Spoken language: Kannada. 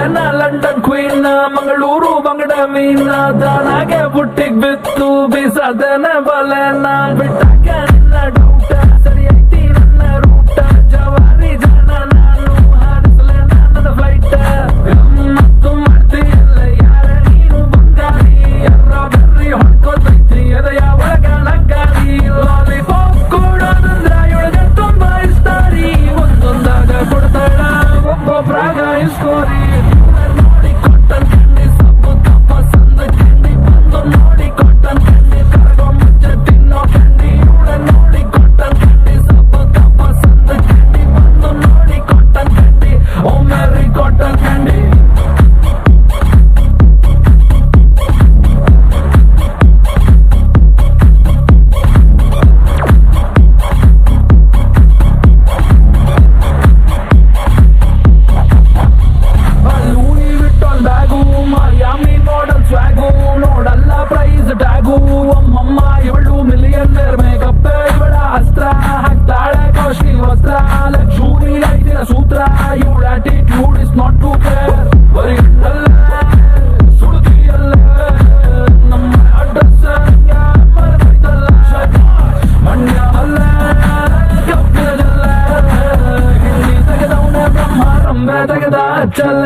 ಇವಳೇನ ಲಂಡನ್ ಕ್ವೀನ್ ಮಂಗಳೂರು ಬಂಗಡ ಮೀನ ದಾನಾಗೆ ಬುಟ್ಟಿಗ್ ಬಿತ್ತು ಬೀಸದೇನೆ ಬಲೆನ ಬಿಟ್ಟಾಕೆ ನಿನ್ನ ಡೌಟ ಸರಿ ಐತಿ ನನ್ನ ರೂಟ ಜವಾರಿ ಜನ ನಾನು ಹಾರಿಸಲೆ ನನ್ನ ಫ್ಲೈಟ್ ಮತ್ತು ಮಾಡ್ತೀಯಲ್ಲ ಯಾರ ನೀನು ಬಂಗಾರಿ ಎರ್ರ ಬೆರ್ರಿ ಹೊಡ್ಕೋತೈತಿ ಎದೆಯ ಒಳಗ ನಗ್ಗಾರಿ ಲಾಲಿಪಾಪ್ ಕೊಡೋದಂದ್ರ ಇವಳಿಗೆ ತುಂಬಾ ಇಷ್ಟ ರೀ ಒಂದೊಂದಾಗ ಕೊಡ್ತಾಳ ಒಬ್ಬೊಬ್ರಾಗ ಇಸ್ಕೋರಿ ನೋಡಿ ಕೊಟ್ಟನ್ ಕಂಡಿ ಸಬ್ಬು ತಪ್ಪ ಸಂದ ಕಂಡಿ ಬಂದು ನೋಡಿ ಕೊಟ್ಟನ್ ಕಂಡಿ ಕರಗೋ ಮುಂಚೆ ತಿನ್ನೋ ಕಂಡಿ ಇವಳ ನೋಡಿ ಕೊಟ್ಟನ್ ಕಂಡಿ ಸಬ್ಬು ತಪ್ಪ ಸಂದ ಕಂಡಿ ಬಂದು ನೋಡಿ ಕೊಟ್ಟನ್ ಕಂಡಿ ಒಮ್ಮೆರಿ ಕೊಟ್ಟನ್ ಕಂಡಿ ಲೂಯಿ ವಿಟ್ಟೋನ್ ಬ್ಯಾಗು ಮಯಾಮಿ ಮಾಡಲ್ ಸ್ವಾಗು ನೋಡಲ್ಲ ಪ್ರೈಸ್ ಟ್ಯಾಗು ಅಮ್ಮಮ್ಮ ಇವಳು ಮಿಲಿಯನ್ನೇರ್ ಮೇಕಪ್ ಇವಳ ಅಸ್ತ್ರ ಹಾಕ್ತಾಳೆ ಕಾಸ್ಟ್ಲಿ ವಸ್ತ್ರ ಲಕ್ಸುರಿ ಐತಿನ ಸೂತ್ರ ಇವಳ attitude is not to care ಬರೀ ಅಲ್ಲ ಸುಡುತ್ತಿಯಲ್ಲ ನಮ್ಮ ಅಡ್ರೆಸ್ ಮರೆತೈತಲ್ಲ ಮಂಡ್ಯ ಅಲ್ಲ ಕಬ್ಬಿಣದಲ್ಲ ಹಿಂದಿ ತೆಗೆದವನೇ ಬ್ರಹ್ಮ ರಂಬೆ ತೆಗೆದ ಚಲ್ಲ